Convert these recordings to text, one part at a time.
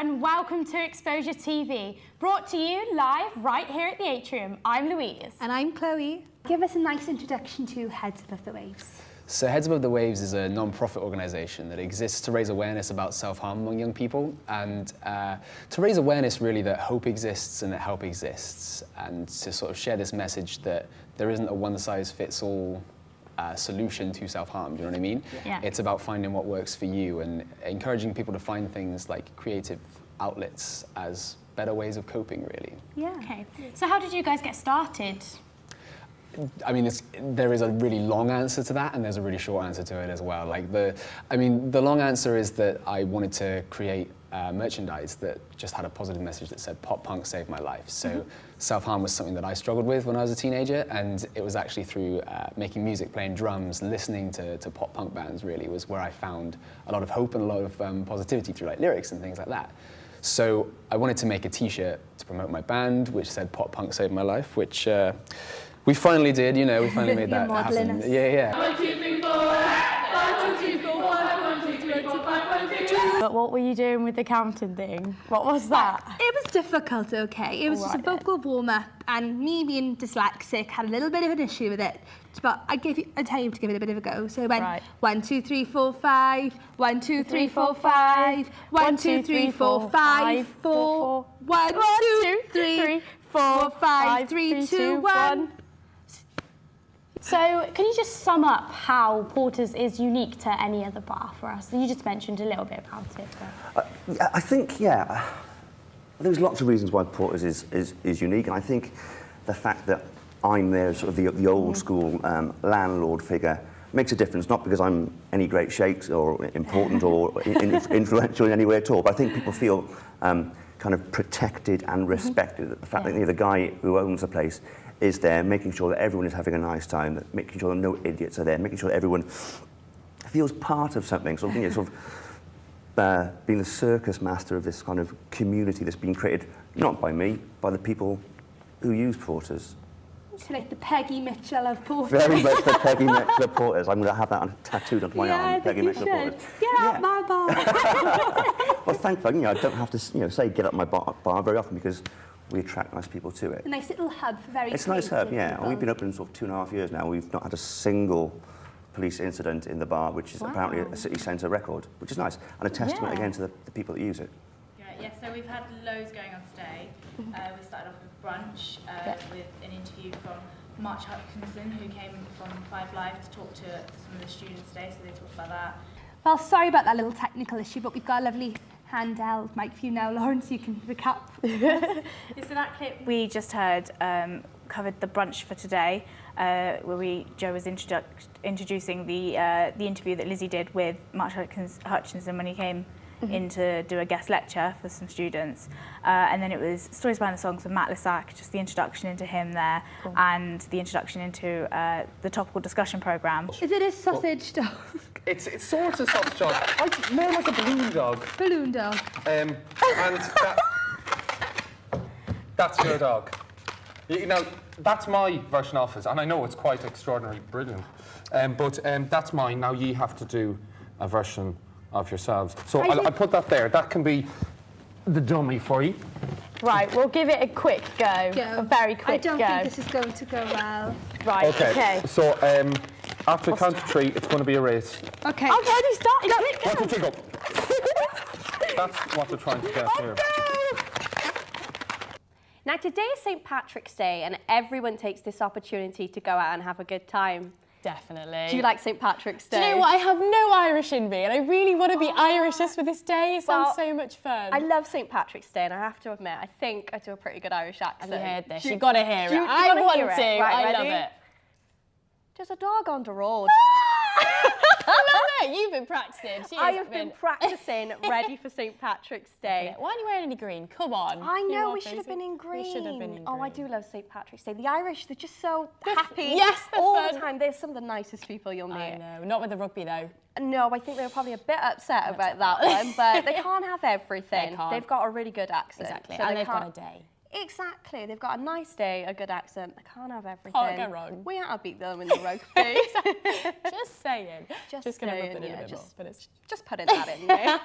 and welcome to Exposure TV, brought to you live right here at the Atrium. I'm Louise. And I'm Chloe. Give us a nice introduction to Heads Above the Waves. So Heads Above the Waves is a non-profit organisation that exists to raise awareness about self-harm among young people and to raise awareness really that hope exists and that help exists, and to sort of share this message that there isn't a one-size-fits-all solution to self-harm, do you know what I mean? Yeah. It's about finding what works for you and encouraging people to find things like creative outlets as better ways of coping, really. Yeah. Okay, so how did you guys get started? I mean, there is a really long answer to that, and there's a really short answer to it as well. Like the long answer is that I wanted to create merchandise that just had a positive message that said "Pop punk saved my life." So self-harm was something that I struggled with when I was a teenager, and it was actually through making music, playing drums, listening to pop punk bands. Really, was where I found a lot of hope and a lot of positivity through like lyrics and things like that. So I wanted to make a T-shirt to promote my band, which said "Pop punk saved my life," which. We finally did, you know, we finally made that happen. Yeah. 1, 2, 3, 4. 1, 2, 3, 4, 5, 1, 2, 3, 4, 5, 1, 2, 3. But what were you doing with the counting thing? What was that? It was difficult, okay. It was just a vocal warm-up, and me being dyslexic had a little bit of an issue with it. But I tell you to give it a bit of a go. So I went 1, 2, 3, 4, 5. 1, 2, 3, 4, 5. 1, 2, 3, 4, 5, 4. 1, 2, 3, 4, 5, 3, 2, 1. So, can you just sum up how Porter's is unique to any other bar for us? You just mentioned a little bit about it. But... I think, yeah, there's lots of reasons why Porter's is unique, and I think the fact that I'm there, sort of the old school landlord figure, makes a difference, not because I'm any great shakes or important or influential in any way at all, but I think people feel kind of protected and respected. The fact that the guy who owns the place is there, making sure that everyone is having a nice time, that making sure that no idiots are there, making sure that everyone feels part of something. So, you know, sort of being the circus master of this kind of community that's been created, not by me, by the people who use Porter's. So like the Peggy Mitchell of Porter's. Very much the Peggy Mitchell of Porter's. I'm going to have that tattooed onto my arm, Peggy Mitchell of Porter's. Get out my bar. Well, thankfully, you know, I don't have to, say get up my bar very often because we attract nice people to it. A nice little hub for very It's a nice hub, yeah. people. And we've been open sort of 2.5 years now. We've not had a single police incident in the bar, which is apparently a city centre record, which is nice. And a testament, again, to the people that use it. Yeah, so we've had loads going on today. We started off with brunch with an interview from March Hutchinson, who came from 5 Live to talk to some of the students today, so they talked about that. Well, sorry about that little technical issue, but we've got a lovely handheld mic for you now, Lauren, so you can recap. So that clip we just heard covered the brunch for today, where Joe was introducing the interview that Lizzie did with March Hutchinson when he came in to do a guest lecture for some students. And then it was Stories Behind the Songs with Matt Lissac, just the introduction into him there, and the introduction into the topical discussion programme. Is it a sausage dog? It's sort of sausage dog, more like a balloon dog. Balloon dog. And that's your dog. You know, that's my version of it, and I know it's quite extraordinary, brilliant. But that's mine. Now you have to do a version of yourselves. So I'll put that there. That can be the dummy for you. Right, we'll give it a quick go. A very quick go. I don't think this is going to go well. Right, okay. So after the count of 3, it's going to be a race. Okay. I've already started. 1, 2, 3, go. That's what they're trying to get here. Now, today is St. Patrick's Day, and everyone takes this opportunity to go out and have a good time. Definitely. Do you like St. Patrick's Day? Do you know what? I have no Irish in me, and I really want to be Irish just for this day. It sounds so much fun. I love St. Patrick's Day, and I have to admit, I think I do a pretty good Irish accent. Have you heard this? You've got to hear it. I want to. Right, I love it. There's a dog on the road. I love it. You've been practicing. I have been practicing, ready for St. Patrick's Day. Why aren't you wearing any green? Come on. I know, we should have been in green. We should have been in green. Oh, I do love St. Patrick's Day. The Irish, they're just so happy they're all fun. the time. They're some of the nicest people you'll meet. I know. Not with the rugby, though. No, I think they were probably a bit upset about that one, but they can't have everything. They've got a really good accent. Exactly, so and they've got a day. Exactly, they've got a nice day, a good accent. They can't have everything. Can't go wrong. We can't beat them in the rugby. Just saying. Just gonna saying, rub it in yeah, a bit more, but it's just putting that in there.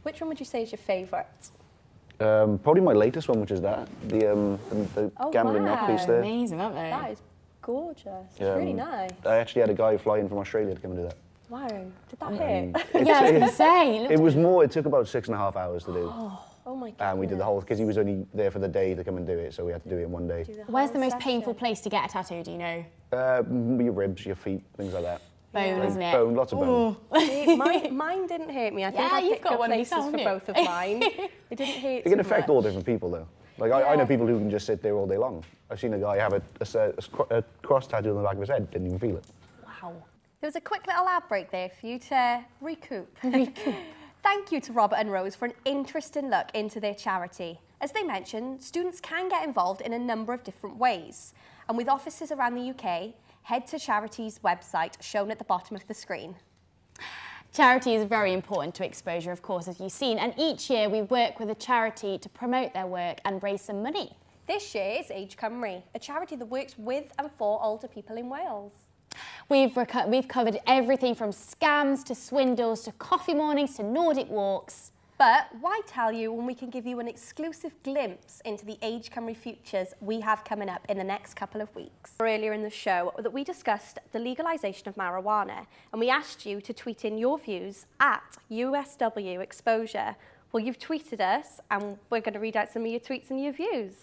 Which one would you say is your favourite? Probably my latest one, which is that, the gambling neck piece there. Amazing, aren't they? That is gorgeous. It's really nice. I actually had a guy fly in from Australia to come and do that. Wow, did that hit? Yeah, I was going to say. It was more, it took about 6.5 hours to do. Oh my god. And we did the whole, because he was only there for the day to come and do it, so we had to do it in one day. Where's the most painful place to get a tattoo, do you know? Your ribs, your feet, things like that. Bone, isn't it? Bone, lots of bone. Mine didn't hurt me. I think I you've picked got good one places yourself, for haven't both of mine. It didn't hurt It can too affect much. all different people, though. Like, I know people who can just sit there all day long. I've seen a guy have a cross tattoo on the back of his head, didn't even feel it. Wow. There was a quick little ad break there for you to recoup. Thank you to Robert and Rose for an interesting look into their charity. As they mentioned, students can get involved in a number of different ways. And with offices around the UK, head to charity's website shown at the bottom of the screen. Charity is very important to Exposure, of course, as you've seen, and each year we work with a charity to promote their work and raise some money. This year is Age Cymru, a charity that works with and for older people in Wales. We've covered everything from scams to swindles to coffee mornings to Nordic walks. But why tell you when we can give you an exclusive glimpse into the Age Cymru futures we have coming up in the next couple of weeks? Earlier in the show that we discussed the legalisation of marijuana, and we asked you to tweet in your views at USW Exposure. Well, you've tweeted us and we're going to read out some of your tweets and your views.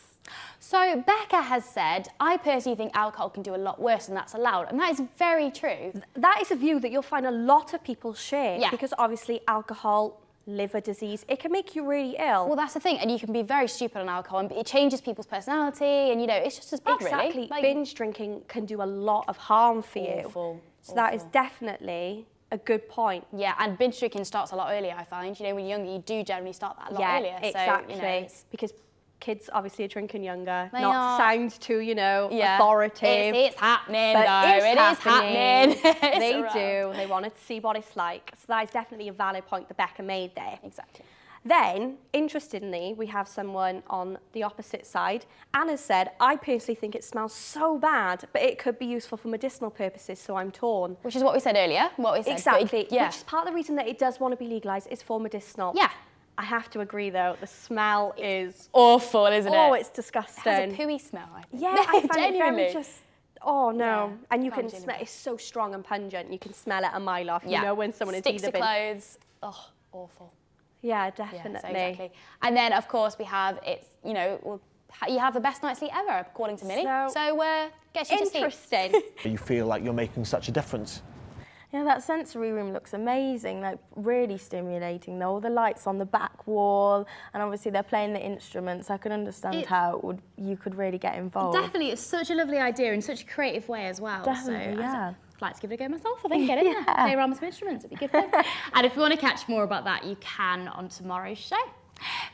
So Becca has said, I personally think alcohol can do a lot worse than that's allowed, and that is very true. That is a view that you'll find a lot of people share, Yeah. because obviously alcohol, liver disease, it can make you really ill. Well, that's the thing, and you can be very stupid on alcohol, and it changes people's personality, and you know, it's just as bad, Exactly. really. Like, Binge drinking can do a lot of harm for Awful, you. So that is awful. definitely a good point. yeah, and binge drinking starts a lot earlier, I find. You know, when you're younger, you do generally start that a lot earlier. Exactly. So, you know, it's, because kids obviously are drinking younger. They not are. sound too, yeah, authoritative. It's happening, but though. it's It is happening. It's They alright. do. They want to see what it's like. So that is definitely a valid point that Becca made there. Exactly. Then, interestingly, we have someone on the opposite side. Anna said, I personally think it smells so bad, but it could be useful for medicinal purposes, so I'm torn. Which is what we said earlier. What we said. Exactly. Yeah. Which is part of the reason that it does want to be legalised, is for medicinal. Yeah. I have to agree, though, the smell is... Awful, isn't it? Oh, it's disgusting. It has a pooey smell, I think. Yeah, I find it Genuinely. very just... Oh, no. Yeah, And you can't can do smell... it. It's so strong and pungent. You can smell it a mile off. Yeah. You know when someone Sticks has either to been... clothes. Oh, awful. Yeah, Yeah, definitely. so exactly. And then, of course, we have, it's, you know, you have the best night's sleep ever, according to Millie. So get you to sleep. Interesting. You feel like you're making such a difference. Yeah, that sensory room looks amazing, like really stimulating. All the lights on the back wall, and obviously they're playing the instruments. I can understand how you could really get involved. Definitely, it's such a lovely idea in such a creative way as well. Definitely, so yeah. I'd like to give it a go myself, I think. Get in there, play around with some instruments, it'd be good fun. And if you want to catch more about that, you can on tomorrow's show.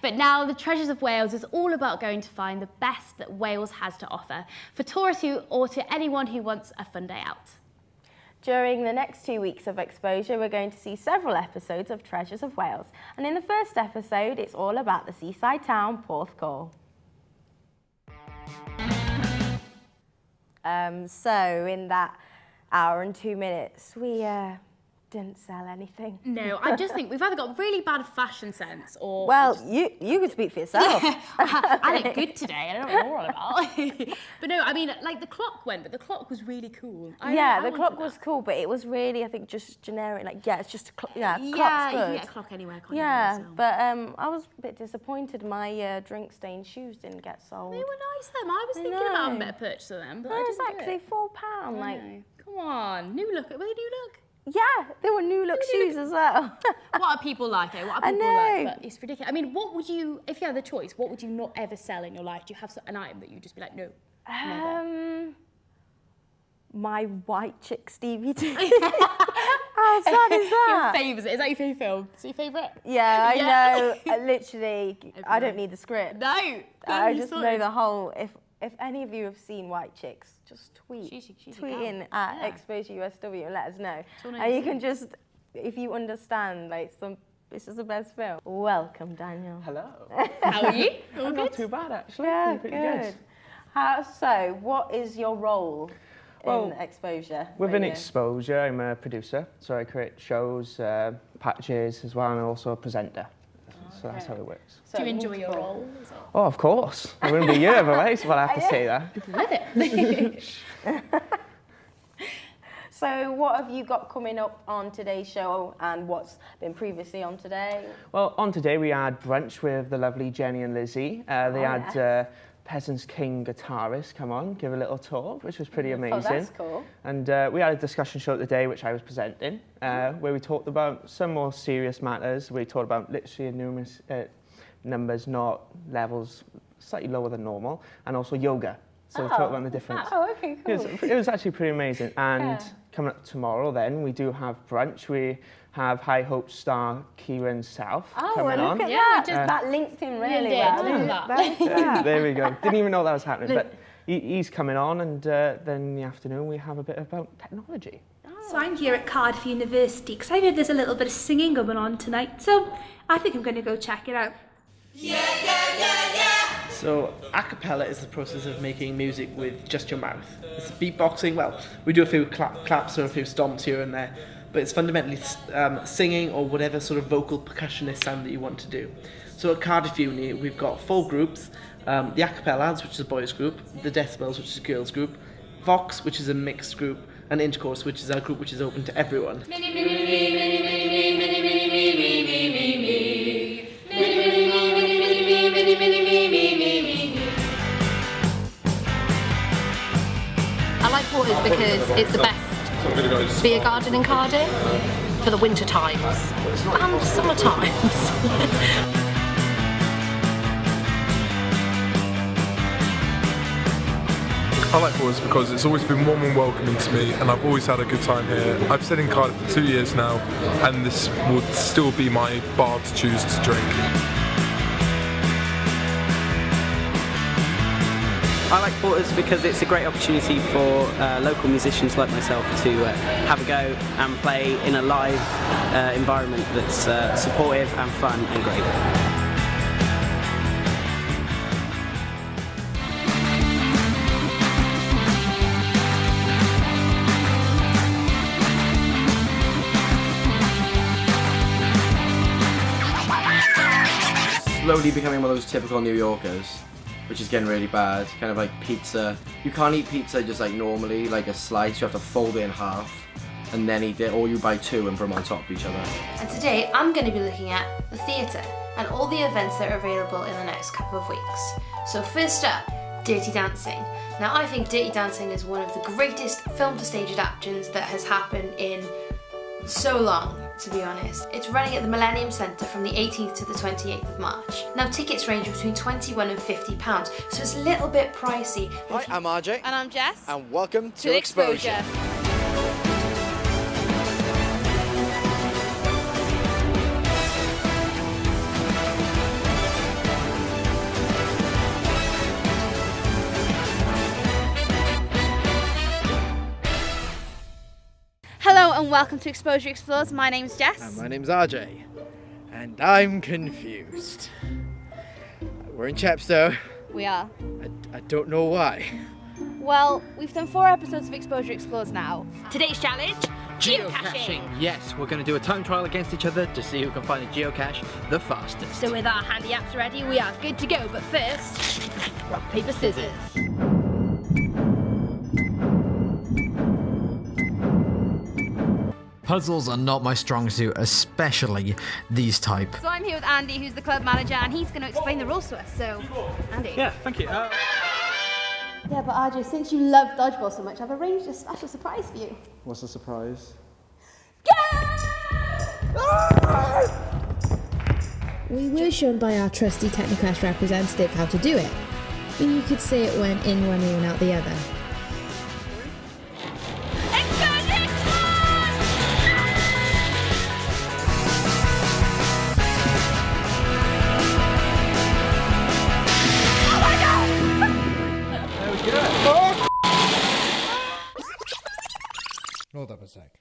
But now, the Treasures of Wales is all about going to find the best that Wales has to offer for tourists or to anyone who wants a fun day out. During the next 2 weeks of exposure, we're going to see several episodes of Treasures of Wales. And in the first episode, it's all about the seaside town, Porthcawl. So in that hour and 2 minutes, we didn't sell anything. No, I just think we've either got really bad fashion sense or... Well, you could speak for yourself. I look good today, I don't know what you're all about. But no, I mean, like the clock went, but the clock was really cool. Yeah, the I clock wanted was cool, but it was really, I think, just generic. Like, yeah, it's just a clock. Yeah, that. clock's Yeah, you good. can get a clock anywhere, can't Yeah, you? So. but I was a bit disappointed my drink-stained shoes didn't get sold. They were nice, them. I was thinking about a better purchase of them, but It I was didn't do actually it. £4. I Like, know. Come on, new look. Were they new look? yeah, they were new look shoes as well. What are people like, eh? What are I people know. like? But it's ridiculous. I mean, what would you, if you had the choice, what would you not ever sell in your life? Do you have an item that you'd just be like, no, never? My white chick Stevie T. How sad is that? Your favourite, is that your favourite film? Is it your favourite? Yeah, I Yeah. know. Literally, I don't need the script. No. I you just saw know it. the whole. If any of you have seen White Chicks, just tweet. She's a tweet gal. in at Yeah. Exposure USW and let us know. all And you nice. can just, if you understand, like this is the best film. Welcome, Daniel. Hello. How are you? All I'm good? not too bad, actually. Yeah, Pretty good. So, what is your role in Exposure? Within Radio? Exposure, I'm a producer, so I create shows, patches as well, and also a presenter. So that's how it works. Do you enjoy your role? Is it? Oh, of course. I wouldn't be here otherwise, but I have to say that. Live it. So what have you got coming up on today's show and what's been previously on today? Well, on today we had brunch with the lovely Jenny and Lizzie. They had Peasants King guitarist come on, give a little talk, which was pretty amazing. Oh, that's cool. And we had a discussion show today, which I was presenting, where we talked about some more serious matters. We talked about literacy and numbers, not levels, slightly lower than normal, and also yoga. So we talked about the difference. Oh, okay, cool. It was actually pretty amazing. And coming up tomorrow then, we do have brunch. We have High Hopes star Kieran South coming on. Look at that. Just that linked in really well. There we go. Didn't even know that was happening. But he's coming on, and then in the afternoon we have a bit about technology. So I'm here at Cardiff University because I heard there's a little bit of singing going on tonight. So I think I'm going to go check it out. So a cappella is the process of making music with just your mouth. It's beatboxing. Well, we do a few claps or a few stomps here and there, but it's fundamentally singing or whatever sort of vocal percussionist sound that you want to do. So at Cardiff Uni, we've got 4 groups: the a cappellas, which is a boys group; the decibels, which is a girls group; Vox, which is a mixed group; and Intercourse, which is a group which is open to everyone. I like Porters because it's the best beer garden in Cardiff for the winter times and summer times. I like Porters because it's always been warm and welcoming to me, and I've always had a good time here. I've stayed in Cardiff for 2 years now, and this would still be my bar to choose to drink. I like Porters because it's a great opportunity for local musicians like myself to have a go and play in a live environment that's supportive and fun and great. Slowly becoming one of those typical New Yorkers, which is getting really bad. Kind of like pizza. You can't eat pizza just like normally, like a slice. You have to fold it in half and then eat it, or you buy 2 and put them on top of each other. And today I'm going to be looking at the theatre and all the events that are available in the next couple of weeks. So first up, Dirty Dancing. Now I think Dirty Dancing is one of the greatest film to stage adaptations that has happened in so long, to be honest. It's running at the Millennium Centre from the 18th to the 28th of March. Now tickets range between £21 and £50, so it's a little bit pricey. Hi, I'm RJ. And I'm Jess. And welcome to Exposure. Hello and welcome to Exposure Explores. My name's Jess. And my name's RJ. And I'm confused. We're in Chepstow. We are. I don't know why. Well, we've done 4 episodes of Exposure Explores now. Today's challenge, geocaching. Yes, we're going to do a time trial against each other to see who can find a geocache the fastest. So with our handy apps ready, we are good to go. But first, rock, paper, scissors. Puzzles are not my strong suit, especially these type. So I'm here with Andy, who's the club manager, and he's going to explain the rules to us. So, Andy. Yeah, thank you. Yeah, but RJ, since you love dodgeball so much, I've arranged a special surprise for you. What's the surprise? We were shown by our trusty Techniclash representative how to do it, but you could say it went in one ear and out the other. Hold up a sec.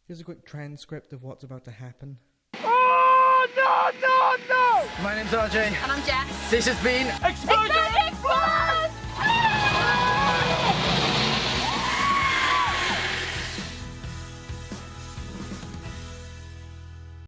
Here's a quick transcript of what's about to happen. Oh, no! My name's RJ. And I'm Jess. This has been Exposure Explores!